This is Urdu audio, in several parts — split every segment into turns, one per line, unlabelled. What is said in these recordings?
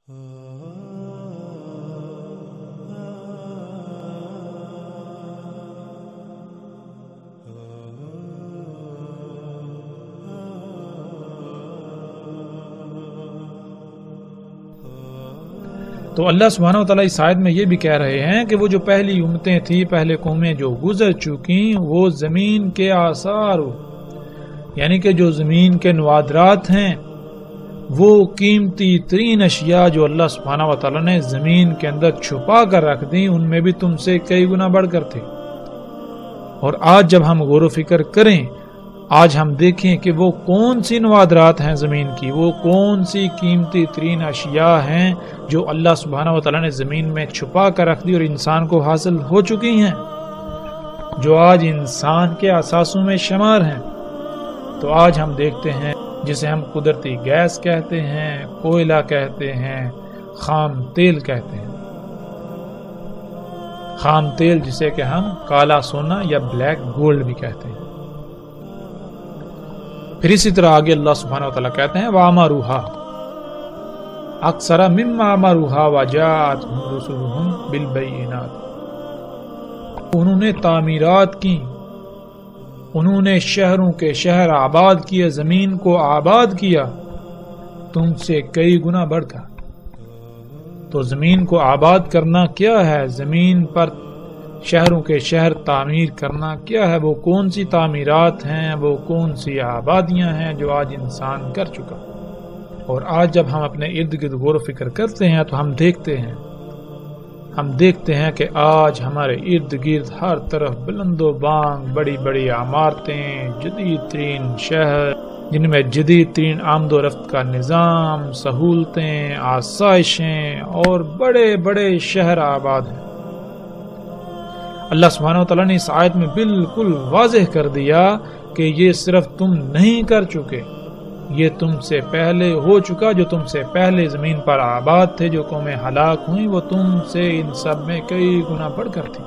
تو اللہ سبحانہ وتعالی اس آیت میں یہ بھی کہہ رہے ہیں کہ وہ جو پہلی امتیں تھیں، پہلے قومیں جو گزر چکی، وہ زمین کے آثار، یعنی کہ جو زمین کے نوادرات ہیں، وہ قیمتی ترین اشیاء جو اللہ سبحانہ وتعالی نے زمین کے اندر چھپا کر رکھ دیں، ان میں بھی تم سے کئی گنا بڑھ کر تھے۔ اور آج جب ہم غور و فکر کریں، آج ہم دیکھیں کہ وہ کون سی نوادرات ہیں زمین کی، وہ کون سی قیمتی ترین اشیاء ہیں جو اللہ سبحانہ وتعالی نے زمین میں چھپا کر رکھ دی اور انسان کو حاصل ہو چکی ہیں، جو آج انسان کے اثاثوں میں شمار ہیں۔ تو آج ہم دیکھتے ہیں جسے ہم قدرتی گیس کہتے ہیں، کوئلہ کہتے ہیں، خام تیل کہتے ہیں، خام تیل جسے کہ ہم کالا سونا یا بلیک گولڈ بھی کہتے ہیں۔ پھر اسی طرح آگے اللہ سبحانہ وتعالی کہتے ہیں وَعَمَرُوهَا أَكْثَرَ مِمَّا عَمَرُوهَا وَجَاءَتْهُمْ رُسُلُهُمْ بِالْبَيِّنَاتِ، انہوں نے تعمیرات کی، انہوں نے شہروں کے شہر آباد کیے، زمین کو آباد کیا تم سے کئی گنا بڑھ کر۔ تو زمین کو آباد کرنا کیا ہے؟ زمین پر شہروں کے شہر تعمیر کرنا کیا ہے؟ وہ کون سی تعمیرات ہیں، وہ کون سی آبادیاں ہیں جو آج انسان کر چکا۔ اور آج جب ہم اپنے ارد گرد غور و فکر کرتے ہیں تو ہم دیکھتے ہیں کہ آج ہمارے ارد گرد ہر طرف بلند و بانگ بڑی بڑی عمارتیں، جدید ترین شہر جن میں جدید ترین آمد و رفت کا نظام، سہولتیں، آسائشیں اور بڑے بڑے شہر آباد ہیں۔ اللہ سبحانہ وتعالیٰ نے اس آیت میں بالکل واضح کر دیا کہ یہ صرف تم نہیں کر چکے، یہ تم سے پہلے ہو چکا۔ جو تم سے پہلے زمین پر آباد تھے، جو قومیں ہلاک ہوئیں، وہ تم سے ان سب میں کئی گنا بڑھ کر تھی۔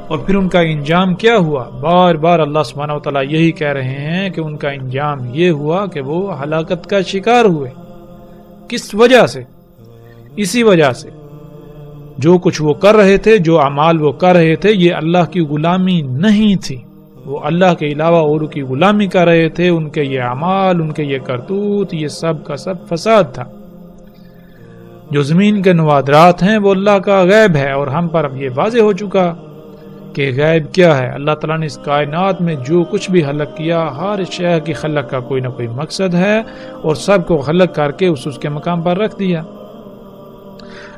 اور پھر ان کا انجام کیا ہوا؟ بار بار اللہ سبحانہ وتعالیٰ یہی کہہ رہے ہیں کہ ان کا انجام یہ ہوا کہ وہ ہلاکت کا شکار ہوئے۔ کس وجہ سے؟ اسی وجہ سے جو کچھ وہ کر رہے تھے، جو اعمال وہ کر رہے تھے، یہ اللہ کی غلامی نہیں تھی، وہ اللہ کے علاوہ اور کی غلامی کر رہے تھے۔ ان کے یہ اعمال، ان کے یہ کرتوت، یہ سب کا سب فساد تھا۔ جو زمین کے نوادرات ہیں وہ اللہ کا غیب ہے، اور ہم پر اب یہ واضح ہو چکا کہ غیب کیا ہے۔ اللہ تعالیٰ نے اس کائنات میں جو کچھ بھی خلق کیا، ہر شے کی خلق کا کوئی نہ کوئی مقصد ہے، اور سب کو خلق کر کے اس کے مقام پر رکھ دیا۔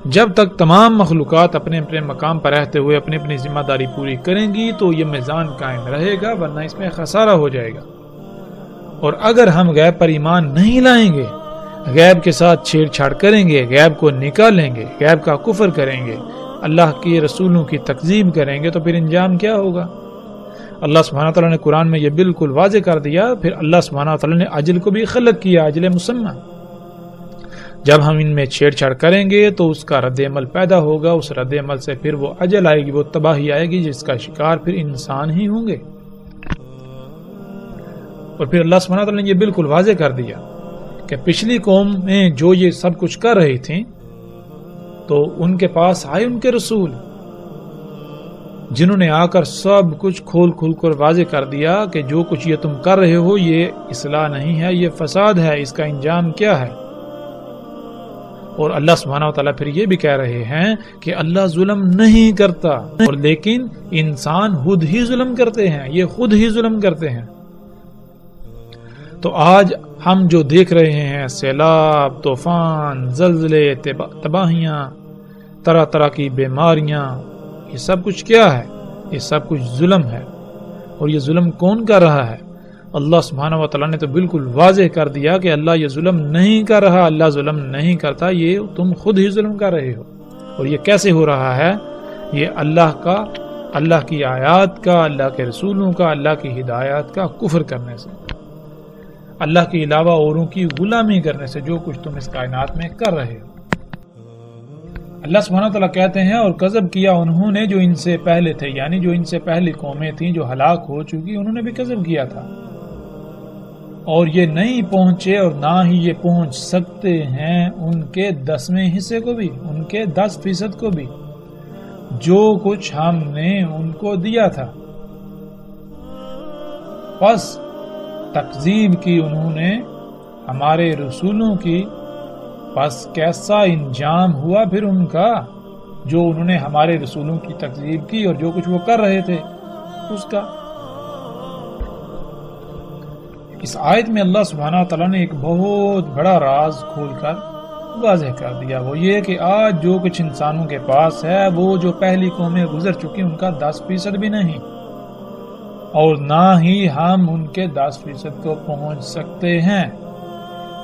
جب تک تمام مخلوقات اپنے اپنے مقام پر رہتے ہوئے اپنی اپنی ذمہ داری پوری کریں گی تو یہ میزان قائم رہے گا، ورنہ اس میں خسارہ ہو جائے گا۔ اور اگر ہم غیب پر ایمان نہیں لائیں گے، غیب کے ساتھ چھیڑ چھاڑ کریں گے، غیب کو نکالیں گے، غیب کا کفر کریں گے، اللہ کے رسولوں کی تکذیب کریں گے، تو پھر انجام کیا ہوگا؟ اللہ سبحانہ تعالیٰ نے قرآن میں یہ بالکل واضح کر دیا۔ پھر اللہ سبحانہ تعالیٰ نے اجل کو بھی خلق کیا، اجل مسمى۔ جب ہم ان میں چھیڑ چھاڑ کریں گے تو اس کا رد عمل پیدا ہوگا، اس رد عمل سے پھر وہ اجل آئے گی، وہ تباہی آئے گی، جس کا شکار پھر انسان ہی ہوں گے۔ اور پھر اللہ سبحانہ تعالیٰ نے یہ بالکل واضح کر دیا کہ پچھلی قوم میں جو یہ سب کچھ کر رہی تھیں تو ان کے پاس آئے ان کے رسول، جنہوں نے آ کر سب کچھ کھول کر واضح کر دیا کہ جو کچھ یہ تم کر رہے ہو یہ اصلاح نہیں ہے، یہ فساد ہے، اس کا انجام کیا ہے۔ اور اللہ سبحانہ وتعالیٰ پھر یہ بھی کہہ رہے ہیں کہ اللہ ظلم نہیں کرتا، اور لیکن انسان خود ہی ظلم کرتے ہیں، یہ خود ہی ظلم کرتے ہیں۔ تو آج ہم جو دیکھ رہے ہیں، سیلاب، طوفان، زلزلے، تباہیاں، طرح طرح کی بیماریاں، یہ سب کچھ کیا ہے؟ یہ سب کچھ ظلم ہے۔ اور یہ ظلم کون کر رہا ہے؟ اللہ سبحانہ وتعالیٰ نے تو بالکل واضح کر دیا کہ اللہ یہ ظلم نہیں کر رہا، اللہ ظلم نہیں کرتا، یہ تم خود ہی ظلم کر رہے ہو۔ اور یہ کیسے ہو رہا ہے؟ یہ اللہ کی آیات کا، اللہ کے رسولوں کا، اللہ کی ہدایات کا کفر کرنے سے، اللہ کے علاوہ اوروں کی غلامی کرنے سے، جو کچھ تم اس کائنات میں کر رہے ہو۔ اللہ سبحانہ وتعالیٰ کہتے ہیں اور کذب کیا انہوں نے جو ان سے پہلے تھے، یعنی جو ان سے پہلی قومیں تھیں جو ہلاک ہو چکی، انہوں نے بھی کذب کیا تھا۔ اور یہ نہیں پہنچے اور نہ ہی یہ پہنچ سکتے ہیں ان کے 10ویں حصے کو بھی، ان کے 10% کو بھی جو کچھ ہم نے ان کو دیا تھا۔ پس تکذیب کی انہوں نے ہمارے رسولوں کی، پس کیسا انجام ہوا پھر ان کا، جو انہوں نے ہمارے رسولوں کی تکذیب کی اور جو کچھ وہ کر رہے تھے اس کا۔ اس آیت میں اللہ سبحانہ تعالیٰ نے ایک بہت بڑا راز کھول کر واضح کر دیا، وہ یہ کہ آج جو کچھ انسانوں کے پاس ہے وہ جو پہلی قومیں گزر چکی ان کا 10% بھی نہیں، اور نہ ہی ہم ان کے 10% کو پہنچ سکتے ہیں۔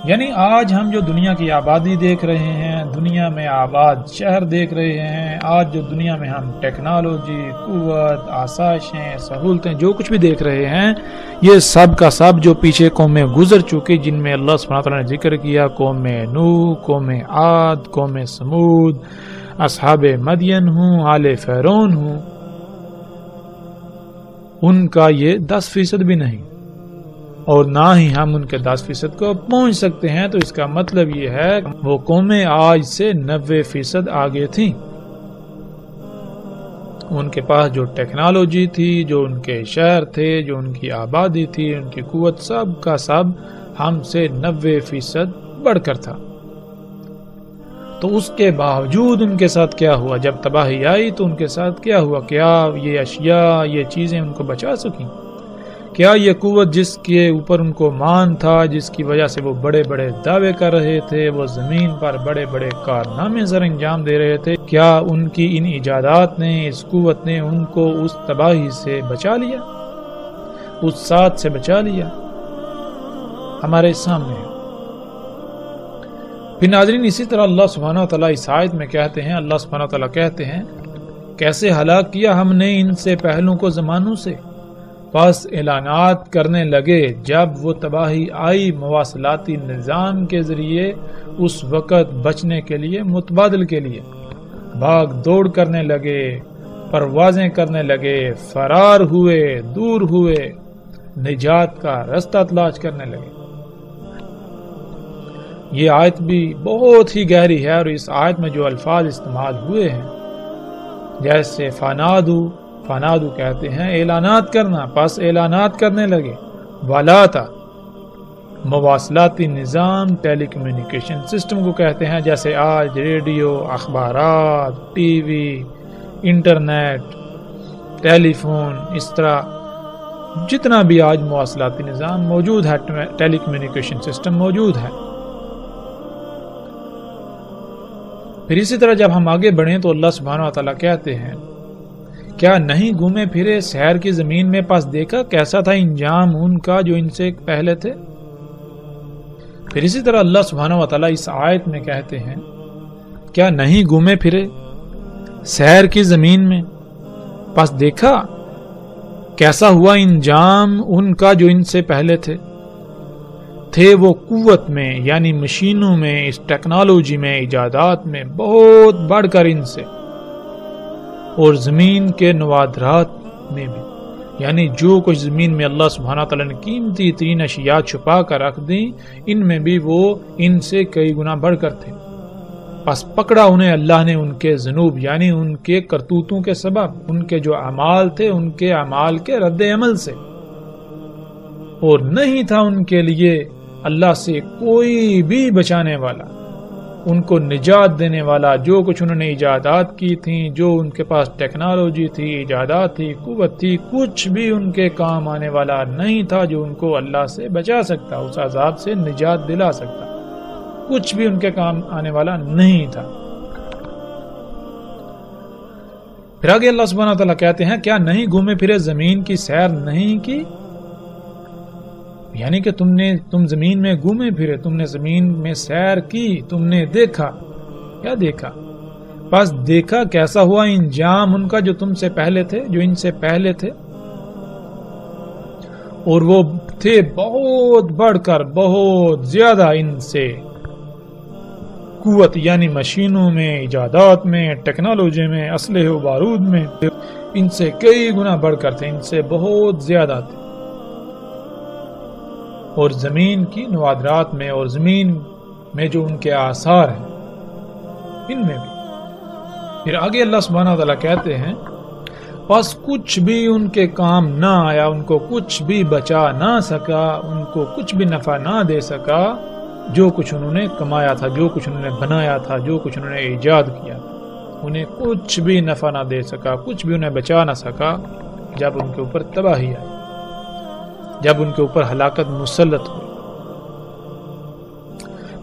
یعنی آج ہم جو دنیا کی آبادی دیکھ رہے ہیں، دنیا میں آباد شہر دیکھ رہے ہیں، آج جو دنیا میں ہم ٹیکنالوجی، قوت، آسائشیں، سہولتیں جو کچھ بھی دیکھ رہے ہیں، یہ سب کا سب جو پیچھے قومیں گزر چکی، جن میں اللہ سبحانہ تعالیٰ نے ذکر کیا، قوم نوح، قوم عاد، قوم سمود، اصحاب مدین ہوں، آل فرعون ہوں، ان کا یہ 10% بھی نہیں، اور نہ ہی ہم ان کے 10% کو پہنچ سکتے ہیں۔ تو اس کا مطلب یہ ہے وہ قومیں آج سے 90% آگے تھیں، ان کے پاس جو ٹیکنالوجی تھی، جو ان کے شہر تھے، جو ان کی آبادی تھی، ان کی قوت، سب کا سب ہم سے 90% بڑھ کر تھا۔ تو اس کے باوجود ان کے ساتھ کیا ہوا؟ جب تباہی آئی تو ان کے ساتھ کیا ہوا؟ کیا یہ اشیاء، یہ چیزیں ان کو بچا سکیں؟ کیا یہ قوت جس کے اوپر ان کو مان تھا، جس کی وجہ سے وہ بڑے بڑے دعوے کر رہے تھے، وہ زمین پر بڑے بڑے کارنامے سر انجام دے رہے تھے، کیا ان کی ان ایجادات نے، اس قوت نے ان کو اس تباہی سے بچا لیا، اس ساتھ سے بچا لیا؟ ہمارے سامنے ہے۔ پھر ناظرین اسی طرح اللہ سبحانہ وتعالیٰ اس آیت میں کہتے ہیں، اللہ سبحانہ وتعالیٰ کہتے ہیں کیسے ہلاک کیا ہم نے ان سے پہلوں کو زمانوں سے، پس اعلانات کرنے لگے جب وہ تباہی آئی مواصلاتی نظام کے ذریعے، اس وقت بچنے کے لیے، متبادل کے لیے بھاگ دوڑ کرنے لگے، پروازیں کرنے لگے، فرار ہوئے، دور ہوئے، نجات کا رستہ تلاش کرنے لگے۔ یہ آیت بھی بہت ہی گہری ہے، اور اس آیت میں جو الفاظ استعمال ہوئے ہیں، جیسے فنادو کہتے ہیں اعلانات کرنا، پس اعلانات کرنے لگے، والاتا مواصلاتی نظام، ٹیلی کمیونیکیشن سسٹم کو کہتے ہیں، جیسے آج ریڈیو، اخبارات، ٹی وی، انٹرنیٹ، ٹیلی فون، اس طرح جتنا بھی آج مواصلاتی نظام موجود ہے، ٹیلی کمیونیکیشن سسٹم موجود ہے۔ پھر اسی طرح جب ہم آگے بڑھیں تو اللہ سبحانہ وتعالیٰ کہتے ہیں کیا نہیں گھومے پھرے سحر کی زمین میں، پس دیکھا کیسا تھا انجام ان کا جو ان سے پہلے تھے۔ پھر اسی طرح اللہ سبحانہ وتعالیٰ اس آیت میں کہتے ہیں کیا نہیں گھومے پھرے سحر کی زمین میں، پس دیکھا کیسا ہوا انجام ان کا جو ان سے پہلے تھے وہ قوت میں، یعنی مشینوں میں، اس ٹیکنالوجی میں، ایجادات میں بہت بڑھ کر ان سے، اور زمین کے نوادرات میں بھی، یعنی جو کچھ زمین میں اللہ سبحانہ تعالیٰ نے قیمتی ترین اشیاء چھپا کر رکھ دیں، ان میں بھی وہ ان سے کئی گنا بڑھ کر تھے۔ پس پکڑا انہیں اللہ نے ان کے ذنوب، یعنی ان کے کرتوتوں کے سبب، ان کے جو اعمال تھے، ان کے اعمال کے رد عمل سے، اور نہیں تھا ان کے لیے اللہ سے کوئی بھی بچانے والا، ان کو نجات دینے والا۔ جو کچھ انہوں نے ایجادات کی تھیں، جو ان کے پاس ٹیکنالوجی تھی، ایجادات تھی، قوت تھی، کچھ بھی ان کے کام آنے والا نہیں تھا جو ان کو اللہ سے بچا سکتا، اس عذاب سے نجات دلا سکتا، کچھ بھی ان کے کام آنے والا نہیں تھا۔ پھر آگے اللہ سبحانہ وتعالیٰ کہتے ہیں کیا نہیں گھومے پھرے زمین کی سیر نہیں کی، یعنی کہ تم زمین میں گھومے پھرے، تم نے زمین میں سیر کی، تم نے دیکھا، کیا دیکھا؟ پس دیکھا کیسا ہوا انجام ان کا جو تم سے پہلے تھے، جو ان سے پہلے تھے، اور وہ تھے بہت بڑھ کر، بہت زیادہ ان سے قوت، یعنی مشینوں میں، ایجادات میں، ٹیکنالوجی میں، اسلحے و بارود میں، ان سے کئی گنا بڑھ کر تھے، ان سے بہت زیادہ تھے۔ اور زمین کی نوادرات میں اور زمین میں جو ان کے آثار ہیں ان میں بھی۔ پھر آگے اللہ سبحانہ و تعالیٰ کہتے ہیں پس کچھ بھی ان کے کام نہ آیا، ان کو کچھ بھی بچا نہ سکا، ان کو کچھ بھی نفع نہ دے سکا جو کچھ انہوں نے کمایا تھا، جو کچھ انہوں نے بنایا تھا، جو کچھ انہوں نے ایجاد کیا تھا، انہیں کچھ بھی نفع نہ دے سکا، کچھ بھی انہیں بچا نہ سکا جب ان کے اوپر تباہی آئی، جب ان کے اوپر ہلاکت مسلط ہوئی۔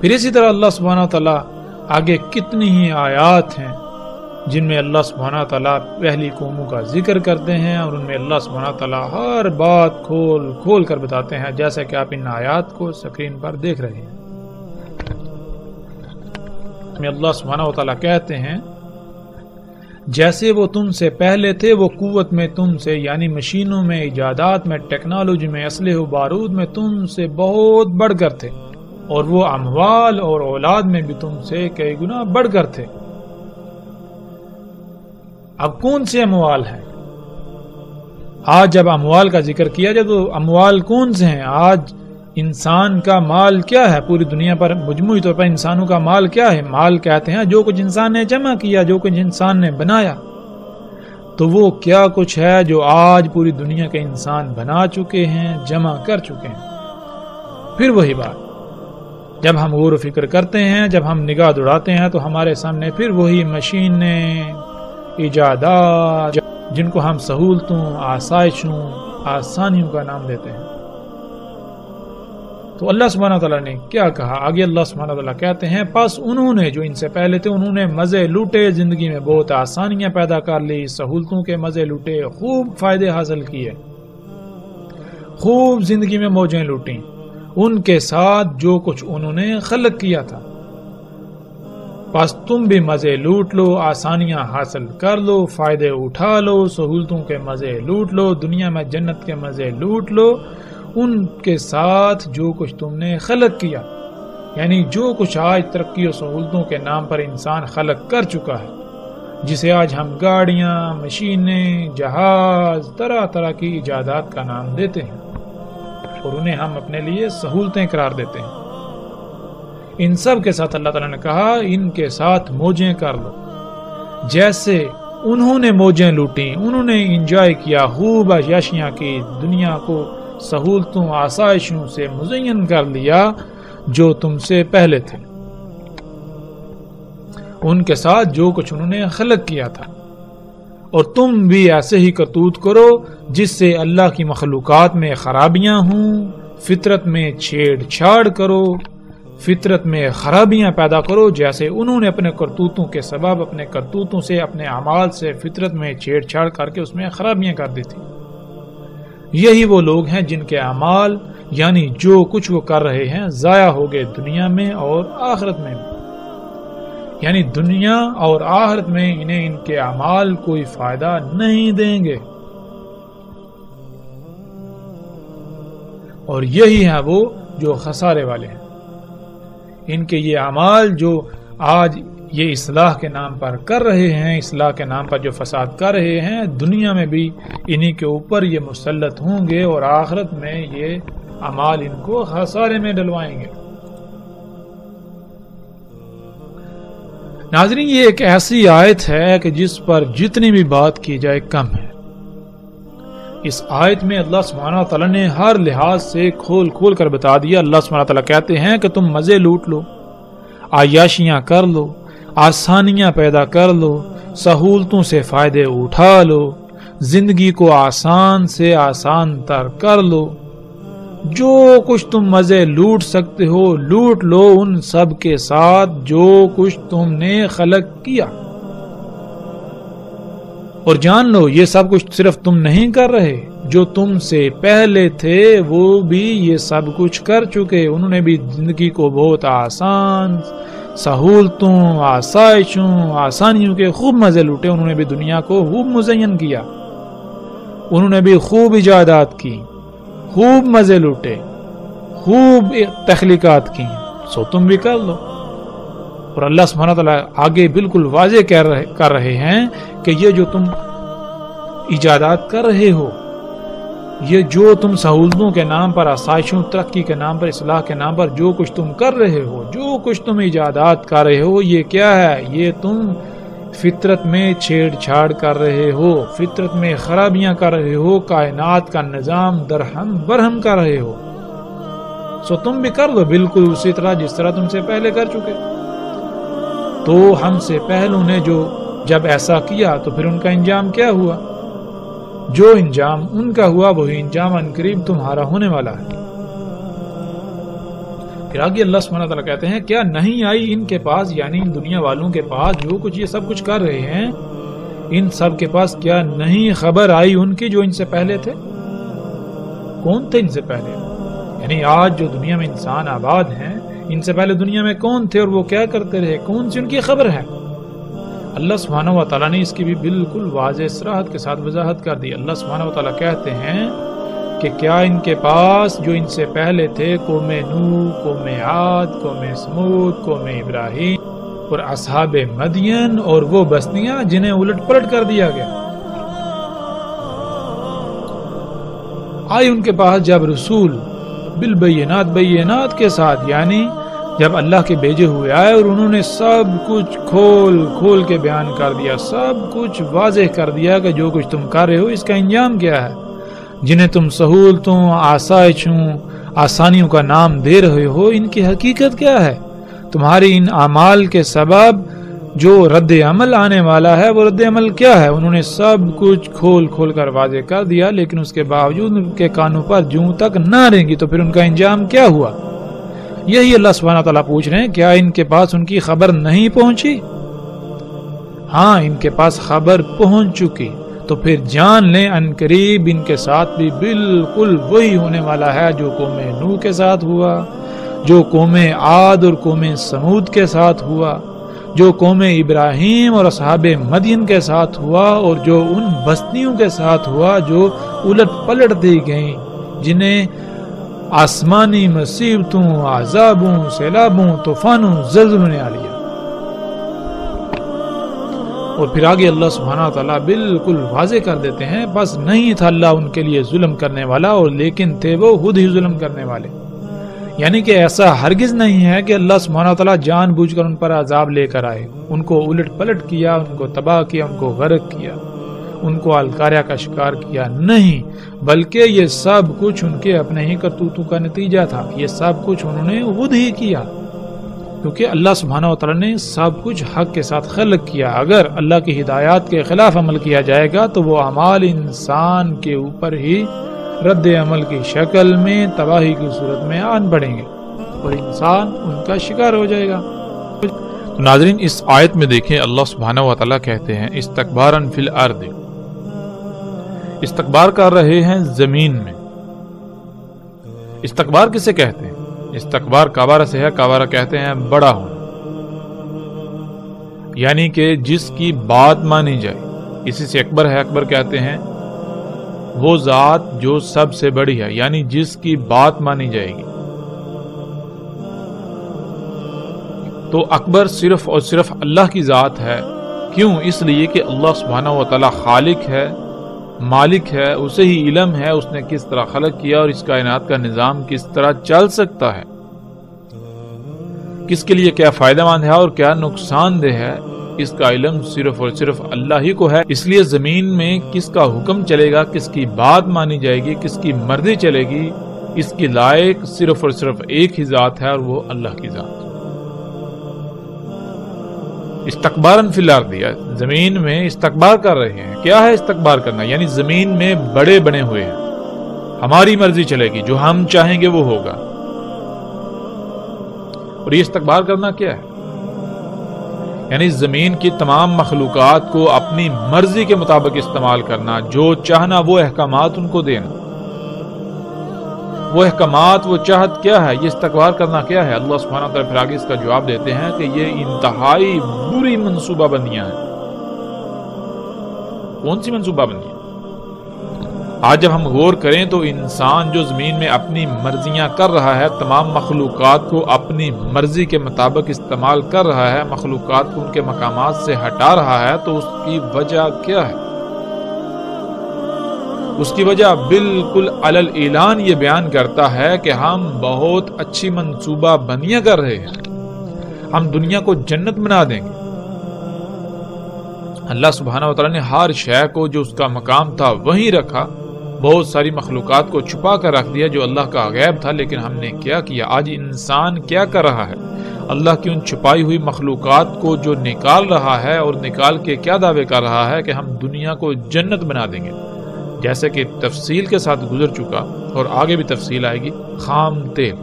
پھر اسی طرح اللہ سبحانہ تعالیٰ آگے کتنی ہی آیات ہیں جن میں اللہ سبحانہ تعالیٰ پہلی قوموں کا ذکر کرتے ہیں اور ان میں اللہ سبحانہ تعالیٰ ہر بات کھول کھول کر بتاتے ہیں، جیسا کہ آپ ان آیات کو سکرین پر دیکھ رہے ہیں۔ میں اللہ سبحانہ تعالیٰ کہتے ہیں جیسے وہ تم سے پہلے تھے، وہ قوت میں تم سے، یعنی مشینوں میں، ایجادات میں، ٹیکنالوجی میں، اسلحے و بارود میں تم سے بہت بڑھ کر تھے، اور وہ اموال اور اولاد میں بھی تم سے کئی گنا بڑھ کر تھے۔ اب کون سے اموال ہیں؟ آج جب اموال کا ذکر کیا جائے تو اموال کون سے ہیں؟ آج انسان کا مال کیا ہے؟ پوری دنیا پر مجموعی طور پر انسانوں کا مال کیا ہے؟ مال کہتے ہیں جو کچھ انسان نے جمع کیا، جو کچھ انسان نے بنایا۔ تو وہ کیا کچھ ہے جو آج پوری دنیا کے انسان بنا چکے ہیں، جمع کر چکے ہیں۔ پھر وہی بات، جب ہم غور و فکر کرتے ہیں، جب ہم نگاہ دوڑاتے ہیں تو ہمارے سامنے پھر وہی مشینیں، ایجادات جن کو ہم سہولتوں، آسائشوں، آسانیوں کا نام دیتے ہیں۔ تو اللہ سبحانہ تعالیٰ نے کیا کہا؟ آگے اللہ سبحانہ تعالیٰ کہتے ہیں پس انہوں نے، جو ان سے پہلے تھے، انہوں نے مزے لوٹے، زندگی میں بہت آسانیاں پیدا کر لی، سہولتوں کے مزے لوٹے، خوب فائدے حاصل کیے، خوب زندگی میں موجیں لوٹیں، ان کے ساتھ جو کچھ انہوں نے خلق کیا تھا۔ پس تم بھی مزے لوٹ لو، آسانیاں حاصل کر لو، فائدے اٹھا لو، سہولتوں کے مزے لوٹ لو، دنیا میں جنت کے مزے لوٹ لو، ان کے ساتھ جو کچھ تم نے خلق کیا، یعنی جو کچھ آج ترقی و سہولتوں کے نام پر انسان خلق کر چکا ہے، جسے آج ہم گاڑیاں، مشینیں، جہاز، طرح طرح کی ایجادات کا نام دیتے ہیں اور انہیں ہم اپنے لیے سہولتیں قرار دیتے ہیں۔ ان سب کے ساتھ اللہ تعالیٰ نے کہا ان کے ساتھ موجیں کر لو، جیسے انہوں نے موجیں لوٹیں، انہوں نے انجوائے کیا، خوب عیاشیاں کی، دنیا کو سہولتوں، آسائشوں سے مزین کر لیا جو تم سے پہلے تھے، ان کے ساتھ جو کچھ انہوں نے خلق کیا تھا۔ اور تم بھی ایسے ہی کرتوت کرو جس سے اللہ کی مخلوقات میں خرابیاں ہوں، فطرت میں چھیڑ چھاڑ کرو، فطرت میں خرابیاں پیدا کرو، جیسے انہوں نے اپنے کرتوتوں کے سبب، اپنے کرتوتوں سے، اپنے اعمال سے فطرت میں چھیڑ چھاڑ کر کے اس میں خرابیاں کر دی تھی۔ یہی وہ لوگ ہیں جن کے اعمال، یعنی جو کچھ وہ کر رہے ہیں، ضائع ہو گئے دنیا میں اور آخرت میں بھی، یعنی دنیا اور آخرت میں انہیں ان کے اعمال کوئی فائدہ نہیں دیں گے۔ اور یہی ہیں وہ جو خسارے والے ہیں، ان کے یہ اعمال جو آج یہ اصلاح کے نام پر کر رہے ہیں، اصلاح کے نام پر جو فساد کر رہے ہیں، دنیا میں بھی انہی کے اوپر یہ مسلط ہوں گے اور آخرت میں یہ اعمال ان کو خسارے میں ڈلوائیں گے۔ ناظرین، یہ ایک ایسی آیت ہے کہ جس پر جتنی بھی بات کی جائے کم ہے۔ اس آیت میں اللہ سبحانہ تعالیٰ نے ہر لحاظ سے کھول کھول کر بتا دیا۔ اللہ سبحانہ تعالیٰ کہتے ہیں کہ تم مزے لوٹ لو، عیاشیاں کر لو، آسانیاں پیدا کر لو، سہولتوں سے فائدے اٹھا لو، زندگی کو آسان سے آسان تر کر لو، جو کچھ تم مزے لوٹ سکتے ہو لوٹ لو، ان سب کے ساتھ جو کچھ تم نے خلق کیا۔ اور جان لو یہ سب کچھ صرف تم نہیں کر رہے، جو تم سے پہلے تھے وہ بھی یہ سب کچھ کر چکے، انہوں نے بھی زندگی کو بہت آسان، سہولتوں، آسائشوں، آسانیوں کے خوب مزے لوٹے، انہوں نے بھی دنیا کو خوب مزین کیا، انہوں نے بھی خوب ایجادات کی، خوب مزے لوٹے، خوب تخلیقات کی، سو تم بھی کر لو۔ اور اللہ سبحانہ تعالیٰ آگے بالکل واضح کر رہے ہیں کہ یہ جو تم ایجادات کر رہے ہو، یہ جو تم سہولتوں کے نام پر، آسائشوں، ترقی کے نام پر، اصلاح کے نام پر جو کچھ تم کر رہے ہو، جو کچھ تم ایجادات کر رہے ہو، یہ کیا ہے؟ یہ تم فطرت میں چھیڑ چھاڑ کر رہے ہو، فطرت میں خرابیاں کر رہے ہو، کائنات کا نظام درہم برہم کر رہے ہو۔ سو تم بھی کر دو بالکل اسی طرح جس طرح تم سے پہلے کر چکے۔ تو ہم سے پہلوں نے جب ایسا کیا تو پھر ان کا انجام کیا ہوا؟ جو انجام ان کا ہوا وہی انجام عنقریب تمہارا ہونے والا ہے۔ پھر آگے اللہ سبحانہ وتعالی کہتے ہیں کیا نہیں آئی ان کے پاس، یعنی ان دنیا والوں کے پاس جو کچھ یہ سب کچھ کر رہے ہیں، ان سب کے پاس کیا نہیں خبر آئی ان کی جو ان سے پہلے تھے؟ کون تھے ان سے پہلے؟ یعنی آج جو دنیا میں انسان آباد ہیں، ان سے پہلے دنیا میں کون تھے اور وہ کیا کرتے رہے؟ کون سی ان کی خبر ہے؟ اللہ سبحانہ و تعالیٰ نے اس کی بھی بالکل واضح صراحت کے ساتھ وضاحت کر دی۔ اللہ سبحانہ و تعالیٰ کہتے ہیں کہ کیا ان کے پاس جو ان سے پہلے تھے، قوم نوح، قوم عاد، قوم سمود، قوم ابراہیم اور اصحاب مدین اور وہ بستیاں جنہیں الٹ پلٹ کر دیا گیا، آئی ان کے پاس جب رسول بالبینات، بینات کے ساتھ، یعنی جب اللہ کے بھیجے ہوئے آئے اور انہوں نے سب کچھ کھول کھول کے بیان کر دیا، سب کچھ واضح کر دیا کہ جو کچھ تم کر رہے ہو اس کا انجام کیا ہے، جنہیں تم سہولتوں، آسائشوں، آسانیوں کا نام دے رہے ہو، ان کی حقیقت کیا ہے؟ تمہاری ان اعمال کے سبب جو رد عمل آنے والا ہے وہ رد عمل کیا ہے؟ انہوں نے سب کچھ کھول کھول کر واضح کر دیا، لیکن اس کے باوجود ان کے کانوں پر جوں تک نہ رہیں گی تو پھر ان کا انجام کیا ہوا؟ یہی اللہ سبحانہ تعالیٰ پوچھ رہے ہیں کیا ان کے پاس ان کی خبر نہیں پہنچی؟ ہاں، ان کے پاس خبر پہنچ چکی، تو پھر جان لیں عنقریب ان کے ساتھ بھی بالکل وہی ہونے والا ہے جو قوم نوح کے ساتھ ہوا، جو قوم عاد اور قوم سمود کے ساتھ ہوا، جو قوم ابراہیم اور اصحاب مدین کے ساتھ ہوا، اور جو ان بستیوں کے ساتھ ہوا جو الٹ پلٹ دی گئیں، جنہیں آسمانی مصیبتوں، عذابوں، سیلابوں، طوفانوں، زلزلوں نے آ لیا۔ اور پھر آگے اللہ سبحانہ تعالیٰ بالکل واضح کر دیتے ہیں بس نہیں تھا اللہ ان کے لیے ظلم کرنے والا، اور لیکن تھے وہ خود ہی ظلم کرنے والے۔ یعنی کہ ایسا ہرگز نہیں ہے کہ اللہ سبحانہ تعالیٰ جان بوجھ کر ان پر عذاب لے کر آئے، ان کو الٹ پلٹ کیا، ان کو تباہ کیا، ان کو غرق کیا، ان کو الکاریہ کا شکار کیا، نہیں، بلکہ یہ سب کچھ ان کے اپنے ہی کرتوتوں کا نتیجہ تھا۔ یہ سب کچھ انہوں نے خود ہی کیا، کیونکہ اللہ سبحانہ وتعالی نے سب کچھ حق کے ساتھ خلق کیا۔ اگر اللہ کی ہدایات کے خلاف عمل کیا جائے گا تو وہ اعمال انسان کے اوپر ہی رد عمل کی شکل میں تباہی کی صورت میں آن پڑیں گے اور انسان ان کا شکار ہو جائے گا۔
تو ناظرین، اس آیت میں دیکھیں اللہ سبحانہ وتعالی کہتے ہیں استکباراً فی الارض، استکبار کر رہے ہیں زمین میں۔ استکبار کسے کہتے ہیں؟ استکبار کبارہ سے ہے، کبارہ کہتے ہیں بڑا ہونا، یعنی کہ جس کی بات مانی جائے، اسی سے اکبر ہے۔ اکبر کہتے ہیں وہ ذات جو سب سے بڑی ہے، یعنی جس کی بات مانی جائے گی۔ تو اکبر صرف اور صرف اللہ کی ذات ہے۔ کیوں؟ اس لیے کہ اللہ سبحانہ وتعالی خالق ہے، مالک ہے، اسے ہی علم ہے اس نے کس طرح خلق کیا اور اس کائنات کا نظام کس طرح چل سکتا ہے، کس کے لیے کیا فائدہ مند ہے اور کیا نقصان دہ ہے، اس کا علم صرف اور صرف اللہ ہی کو ہے۔ اس لیے زمین میں کس کا حکم چلے گا، کس کی بات مانی جائے گی، کس کی مرضی چلے گی، اس کی لائق صرف اور صرف ایک ہی ذات ہے اور وہ اللہ کی ذات۔ استکباراً فی الارض، زمین میں استکبار کر رہے ہیں۔ کیا ہے استکبار کرنا؟ یعنی زمین میں بڑے بنے ہوئے ہیں، ہماری مرضی چلے گی، جو ہم چاہیں گے وہ ہوگا۔ اور یہ استکبار کرنا کیا ہے؟ یعنی زمین کی تمام مخلوقات کو اپنی مرضی کے مطابق استعمال کرنا، جو چاہنا وہ احکامات ان کو دینا۔ وہ احکامات، وہ چاہت کیا ہے؟ یہ استکبار کرنا کیا ہے؟ اللہ سبحانہ وتعالی پھر آگے اس کا جواب دیتے ہیں کہ یہ انتہائی بری منصوبہ بندیاں ہیں۔ کون سی منصوبہ بندیاں؟ آج جب ہم غور کریں تو انسان جو زمین میں اپنی مرضیاں کر رہا ہے، تمام مخلوقات کو اپنی مرضی کے مطابق استعمال کر رہا ہے، مخلوقات کو ان کے مقامات سے ہٹا رہا ہے، تو اس کی وجہ کیا ہے؟ اس کی وجہ بالکل علل اعلان یہ بیان کرتا ہے کہ ہم بہت اچھی منصوبہ بندیاں کر رہے ہیں، ہم دنیا کو جنت بنا دیں گے۔ اللہ سبحانہ و تعالیٰ نے ہر شے کو جو اس کا مقام تھا وہیں رکھا، بہت ساری مخلوقات کو چھپا کر رکھ دیا جو اللہ کا غیب تھا، لیکن ہم نے کیا کیا؟ آج انسان کیا کر رہا ہے؟ اللہ کی ان چھپائی ہوئی مخلوقات کو جو نکال رہا ہے، اور نکال کے کیا دعوے کر رہا ہے کہ ہم دنیا کو جنت بنا دیں گے۔ جیسے کہ تفصیل کے ساتھ گزر چکا اور آگے بھی تفصیل آئے گی، خام تیل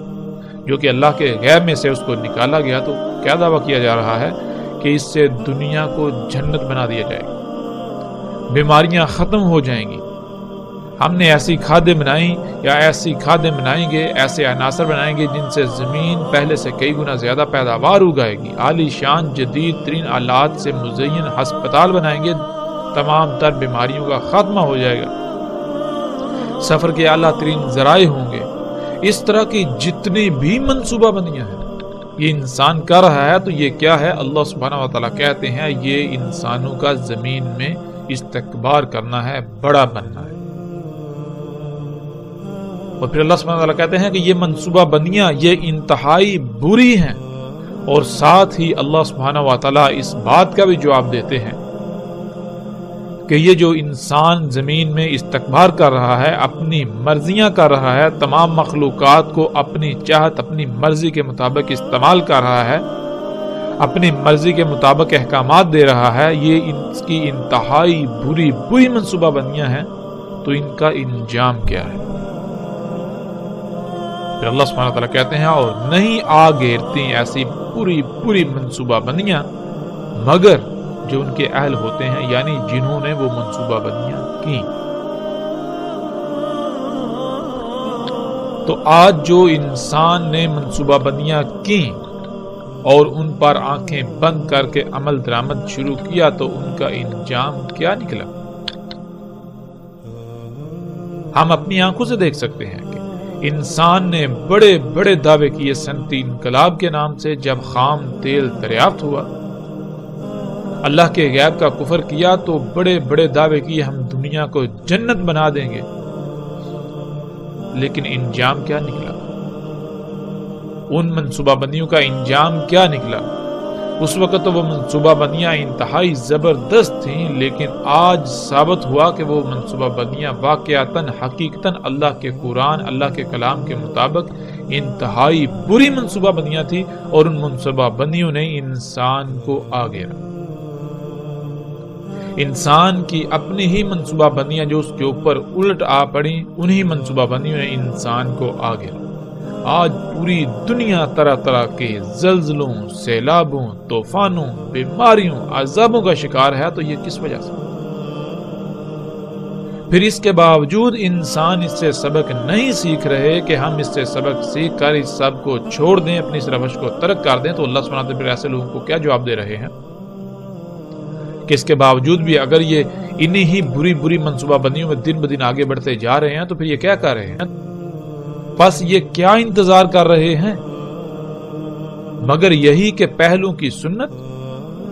جو کہ اللہ کے غیب میں سے اس کو نکالا گیا، تو کیا دعویٰ کیا جا رہا ہے کہ اس سے دنیا کو جنت بنا دیا جائے گا، بیماریاں ختم ہو جائیں گی۔ ہم نے ایسی کھادیں بنائیں یا ایسی کھادیں بنائیں گے، ایسے عناصر بنائیں گے جن سے زمین پہلے سے کئی گنا زیادہ پیداوار اگائے گی، عالی شان جدید ترین آلات سے مزین ہسپتال بنائیں گے، تمام تر بیماریوں کا خاتمہ ہو جائے گا، سفر کے اعلیٰ ترین ذرائع ہوں گے۔ اس طرح کی جتنی بھی منصوبہ بندیاں ہیں یہ انسان کر رہا ہے، تو یہ کیا ہے؟ اللہ سبحانہ و تعالیٰ کہتے ہیں یہ انسانوں کا زمین میں استکبار کرنا ہے، بڑا بننا ہے۔ اور پھر اللہ سبحانہ و تعالیٰ کہتے ہیں کہ یہ منصوبہ بندیاں یہ انتہائی بری ہیں، اور ساتھ ہی اللہ سبحانہ و تعالیٰ اس بات کا بھی جواب دیتے ہیں کہ یہ جو انسان زمین میں استکبار کر رہا ہے، اپنی مرضیاں کر رہا ہے، تمام مخلوقات کو اپنی چاہت اپنی مرضی کے مطابق استعمال کر رہا ہے، اپنی مرضی کے مطابق احکامات دے رہا ہے، یہ اس کی انتہائی بری منصوبہ بندیاں ہیں، تو ان کا انجام کیا ہے؟ پھر اللہ سبحانہ وتعالیٰ کہتے ہیں اور نہیں آ گھیرتی ایسی پوری منصوبہ بندیاں مگر جو ان کے اہل ہوتے ہیں، یعنی جنہوں نے وہ منصوبہ بندیاں کی۔ تو آج جو انسان نے منصوبہ بندیاں کی اور ان پر آنکھیں بند کر کے عمل درآمد شروع کیا، تو ان کا انجام کیا نکلا؟ ہم اپنی آنکھوں سے دیکھ سکتے ہیں کہ انسان نے بڑے بڑے دعوے کیے صنعتی انقلاب کے نام سے۔ جب خام تیل دریافت ہوا، اللہ کے غیب کا کفر کیا، تو بڑے بڑے دعوے کیے ہم دنیا کو جنت بنا دیں گے، لیکن انجام کیا نکلا؟ ان منصوبہ بندیوں کا انجام کیا نکلا؟ اس وقت تو وہ منصوبہ بندیاں انتہائی زبردست تھیں، لیکن آج ثابت ہوا کہ وہ منصوبہ بندیاں واقعتاً حقیقتاً اللہ کے قرآن، اللہ کے کلام کے مطابق انتہائی بری منصوبہ بندیاں تھیں، اور ان منصوبہ بندیوں نے انسان کو آگیرا۔ انسان کی اپنی ہی منصوبہ بندیاں جو اس کے اوپر الٹ آ پڑی، انہی منصوبہ بندیوں نے انسان کو آگیرا۔ آج پوری دنیا طرح طرح کے زلزلوں، سیلابوں، طوفانوں، بیماریوں، عذابوں کا شکار ہے، تو یہ کس وجہ سے؟ پھر اس کے باوجود انسان اس سے سبق نہیں سیکھ رہے کہ ہم اس سے سبق سیکھ کر اس سب کو چھوڑ دیں، اپنی اس روش کو ترک کر دیں، تو اللہ سبحانہ وتعالیٰ پھر ایسے لوگوں کو کیا جواب دے رہے ہیں کہ اس کے باوجود بھی اگر یہ انہی ہی بری منصوبہ بندیوں میں دن بدن آگے بڑھتے جا رہے ہیں، تو پھر یہ کیا کر رہے ہیں؟ بس یہ کیا انتظار کر رہے ہیں مگر یہی کہ پہلوں کی سنت؟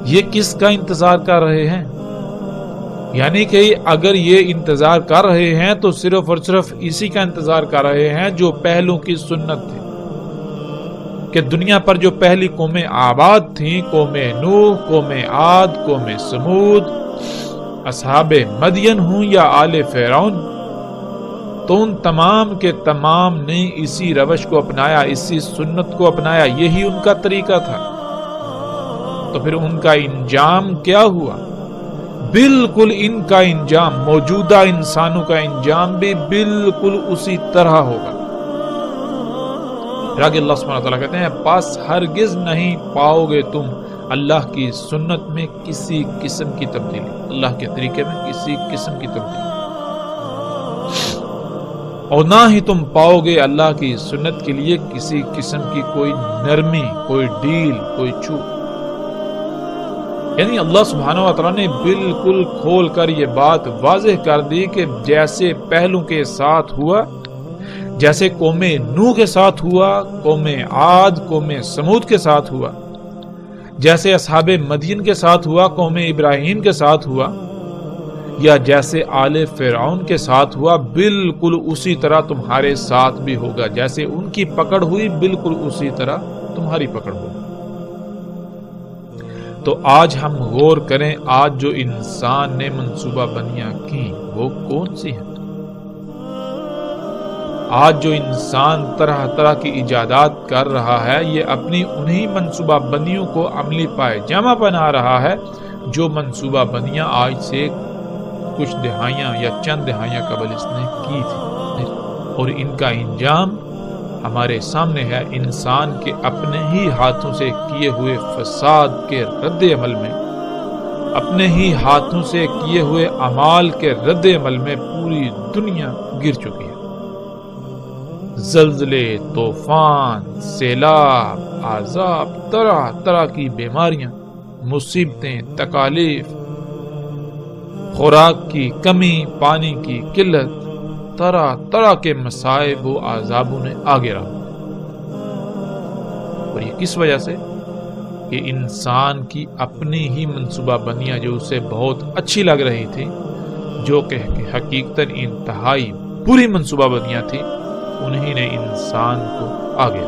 یہ کس کا انتظار کر رہے ہیں؟ یعنی کہ اگر یہ انتظار کر رہے ہیں تو صرف اور صرف اسی کا انتظار کر رہے ہیں جو پہلوں کی سنت تھی، کہ دنیا پر جو پہلی قومیں آباد تھیں، قوم نوح، قوم عاد، قوم سمود، اصحاب مدین ہوں یا آل فرعون، تو ان تمام کے تمام نے اسی روش کو اپنایا، اسی سنت کو اپنایا، یہی ان کا طریقہ تھا۔ تو پھر ان کا انجام کیا ہوا؟ بالکل ان کا انجام، موجودہ انسانوں کا انجام بھی بالکل اسی طرح ہوگا۔ پھر آگے اللہ سبحانہ وتعالیٰ کہتے ہیں پس ہرگز نہیں پاؤ گے تم اللہ کی سنت میں کسی قسم کی تبدیلی، اللہ کے طریقے میں کسی قسم کی تبدیلی، اور نہ ہی تم پاؤ گے اللہ کی سنت کے لیے کسی قسم کی کوئی نرمی، کوئی ڈیل، کوئی چھوٹ۔ یعنی اللہ سبحانہ وتعالیٰ نے بالکل کھول کر یہ بات واضح کر دی کہ جیسے پہلوں کے ساتھ ہوا، جیسے قوم نوح کے ساتھ ہوا، قوم عاد، قوم سمود کے ساتھ ہوا، جیسے اصحاب مدین کے ساتھ ہوا، قوم ابراہیم کے ساتھ ہوا، یا جیسے آل فرعون کے ساتھ ہوا بالکل اسی طرح تمہارے ساتھ بھی ہوگا، جیسے ان کی پکڑ ہوئی بالکل اسی طرح تمہاری پکڑ ہوگی۔ تو آج ہم غور کریں، آج جو انسان نے منصوبہ بندیاں کی وہ کون سی ہیں؟ آج جو انسان طرح طرح کی ایجادات کر رہا ہے، یہ اپنی انہی منصوبہ بندیوں کو عملی پائجامہ بنا رہا ہے جو منصوبہ بندیاں آج سے کچھ دہائیاں یا چند دہائیاں قبل اس نے کی تھی، اور ان کا انجام ہمارے سامنے ہے۔ انسان کے اپنے ہی ہاتھوں سے کیے ہوئے فساد کے رد عمل میں، اپنے ہی ہاتھوں سے کیے ہوئے اعمال کے رد عمل میں پوری دنیا گر چکی ہے۔ زلزلے، طوفان، سیلاب، عذاب، طرح طرح کی بیماریاں، مصیبتیں، تکالیف، خوراک کی کمی، پانی کی قلت، طرح طرح کے مصائب و عذابوں نے آگے رہا۔ اور یہ کس وجہ سے؟ کہ انسان کی اپنی ہی منصوبہ بندیاں جو اسے بہت اچھی لگ رہی تھی، جو کہ حقیقتاً انتہائی بری منصوبہ بندیاں تھی، انہی نے انسان کو آگے